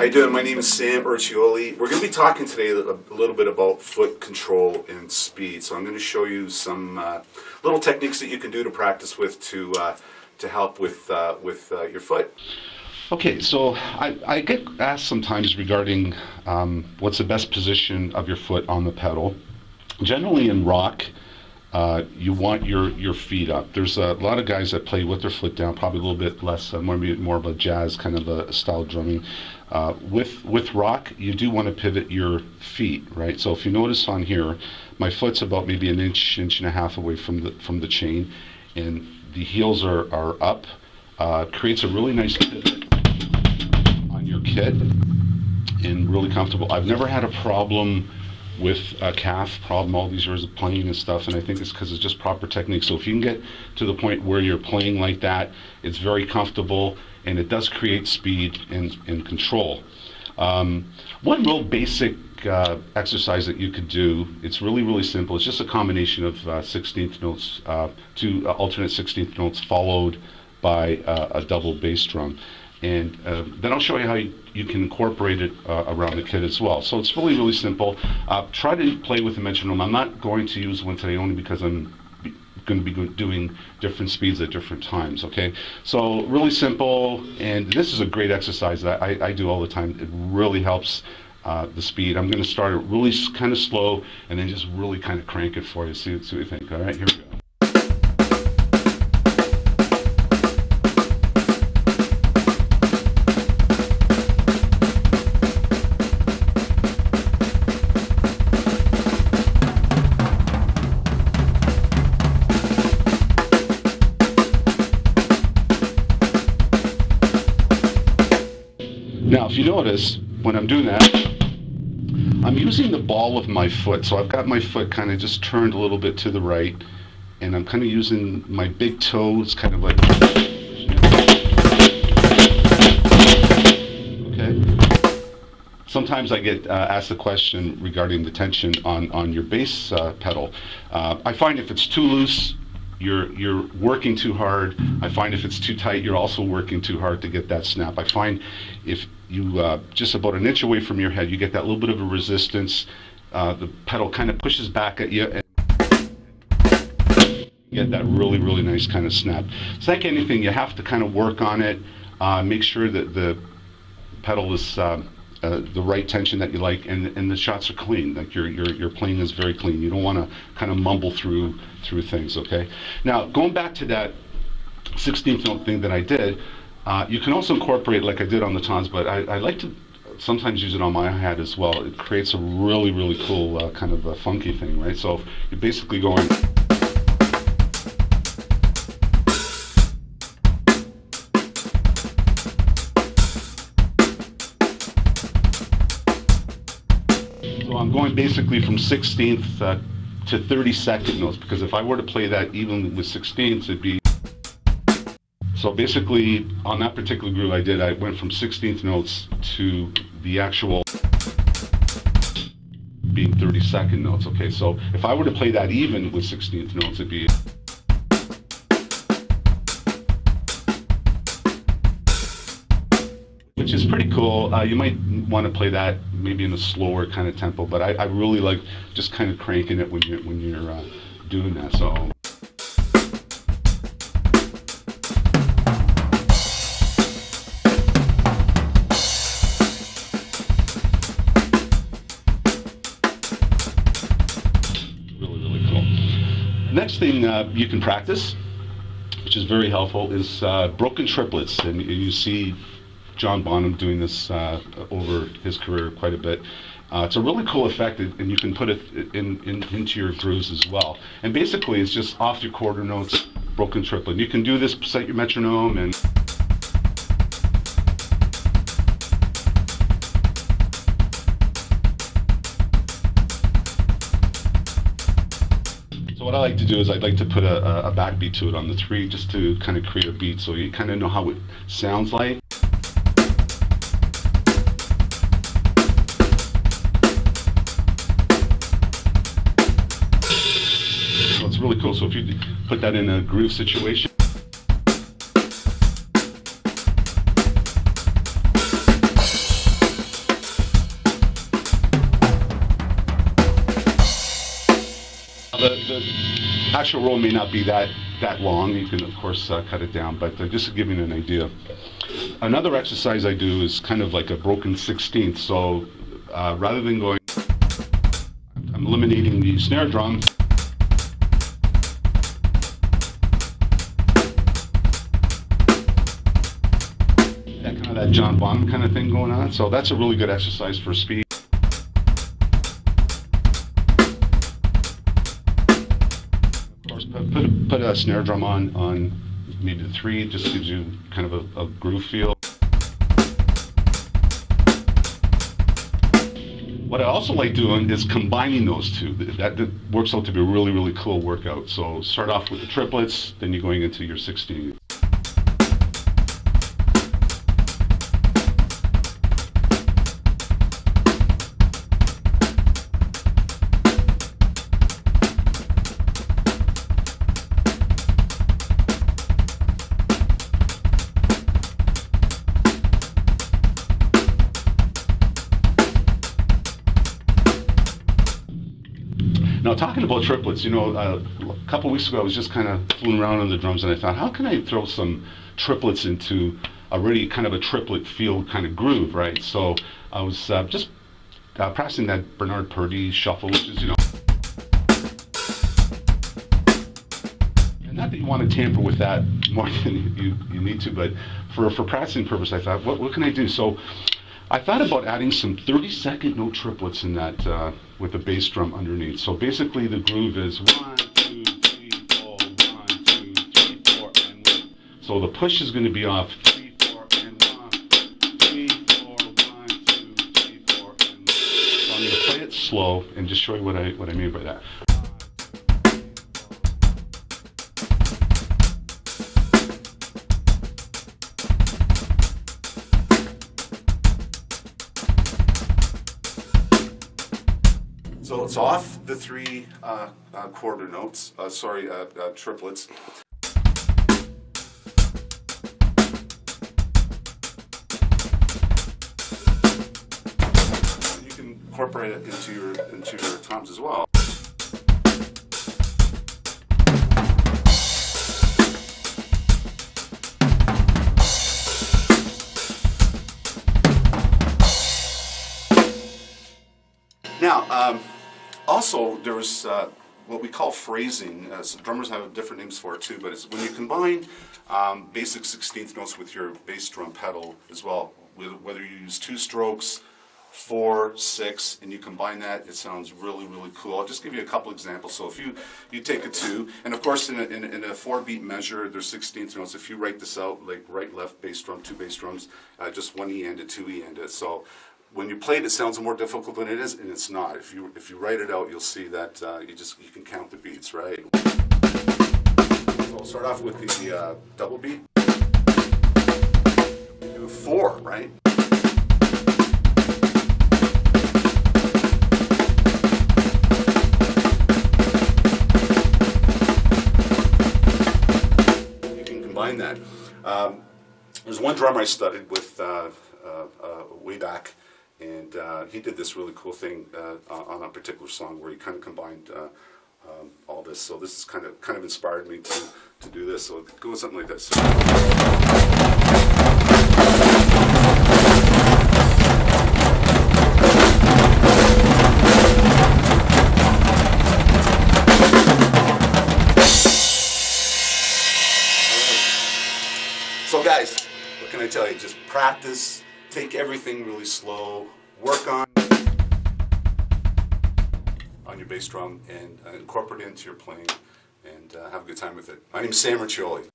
How you doing? My name is Sam Urciuoli. We're going to be talking today a little bit about foot control and speed. So I'm going to show you some little techniques that you can do to practice with to help with your foot. Okay, so I get asked sometimes regarding what's the best position of your foot on the pedal. Generally in rock, you want your feet up. There's a lot of guys that play with their foot down, probably a little bit less, more of a jazz kind of a style drumming. With rock, you do want to pivot your feet, right? So if you notice on here, my foot's about maybe an inch and a half away from the chain, and the heels are up. Creates a really nice pivot on your kit and really comfortable. I've never had a problem with a calf problem all these years of playing and stuff, and I think it's because it's just proper technique. So if you can get to the point where you're playing like that, it's very comfortable and it does create speed and control. One real basic exercise that you could do, it's really simple. It's just a combination of 16th notes, two alternate 16th notes followed by a double bass drum. And then I'll show you how you can incorporate it around the kit as well. So it's really simple. Try to play with the metronome. I'm not going to use one today only because I'm going to be doing different speeds at different times, okay? So really simple, and this is a great exercise that I do all the time. It really helps the speed. I'm going to start it really kind of slow and then just really kind of crank it for you. See what you think. All right, here we go. Now, if you notice, when I'm doing that, I'm using the ball of my foot. So I've got my foot kind of just turned a little bit to the right, and I'm kind of using my big toe. It's kind of like, okay. Sometimes I get asked the question regarding the tension on your bass pedal. I find if it's too loose, you're working too hard. I find if it's too tight, you're also working too hard to get that snap. I find if you just about an inch away from your head, you get that little bit of a resistance. The pedal kind of pushes back at you, and you get that really nice kind of snap. It's like anything, you have to kind of work on it. Make sure that the pedal is the right tension that you like, and the shots are clean. Like your playing is very clean. You don't want to kind of mumble through things. Okay. Now going back to that 16th note thing that I did, you can also incorporate like I did on the toms, but I like to sometimes use it on my hat as well. It creates a really cool kind of a funky thing, right? So you're basically going. So I'm going basically from 16th to 32nd notes, because if I were to play that even with 16ths, it'd be. So basically, on that particular groove I went from 16th notes to the actual being 32nd notes, okay? So if I were to play that even with 16th notes, it'd be. Which is pretty cool. You might want to play that maybe in a slower kind of tempo, but I really like just kind of cranking it when you're doing that. So. Really cool. Next thing you can practice, which is very helpful, is broken triplets, and you see John Bonham doing this over his career quite a bit. It's a really cool effect, and you can put it into your grooves as well. And basically, it's just off your quarter notes, broken triplet. You can do this, set your metronome, and so what I like to do is I'd like to put a backbeat to it on the 3, just to kind of create a beat, so you kind of know how it sounds like. It's really cool. So if you put that in a groove situation, the actual roll may not be that long. You can, of course, cut it down, but just to give you an idea. Another exercise I do is kind of like a broken 16th. So rather than going, I'm eliminating the snare drum. That John Bonham kind of thing going on. So that's a really good exercise for speed. Of course, put a snare drum on maybe the 3, just gives you kind of a groove feel. What I also like doing is combining those two. That works out to be a really, really cool workout. So start off with the triplets, then you're going into your 16. Now, talking about triplets, you know, a couple weeks ago I was just kind of fooling around on the drums, and I thought, how can I throw some triplets into a really kind of a triplet feel kind of groove, right? So I was just practicing that Bernard Purdie shuffle, which is, you know, and not that you want to tamper with that more than you need to, but for practicing purpose, I thought, what can I do? So I thought about adding some 30-second note triplets in that with the bass drum underneath. So basically the groove is 1, 2, 3, 4, 1, 2, 3, 4, and 1. So the push is going to be off 3, 4, and 1, 3, 4, 1, 2, 3, 4, and 1. So I'm going to play it slow and just show you what I mean by that. So it's off the 3 quarter notes, triplets. You can incorporate it into your toms as well. Now, also, there's what we call phrasing. So drummers have different names for it too, but it's when you combine basic 16th notes with your bass drum pedal as well. Whether you use 2 strokes, 4, 6, and you combine that, it sounds really, really cool. I'll just give you a couple examples. So if you take a 2, and of course in a 4-beat measure, there's 16th notes. If you write this out, like right, left, bass drum, 2 bass drums, just 1 E ended, 2 E ended. So when you play it, it sounds more difficult than it is, and it's not. If you write it out, you'll see that you can count the beats, right? So I'll start off with the double beat. You do 4, right? You can combine that. There's one drummer I studied with way back. And he did this really cool thing on a particular song where he kind of combined all this. So this is kind of inspired me to do this. So it goes something like this. So guys, what can I tell you? Just practice. Take everything really slow, work on your bass drum, and incorporate it into your playing, and have a good time with it. My name is Urciuoli.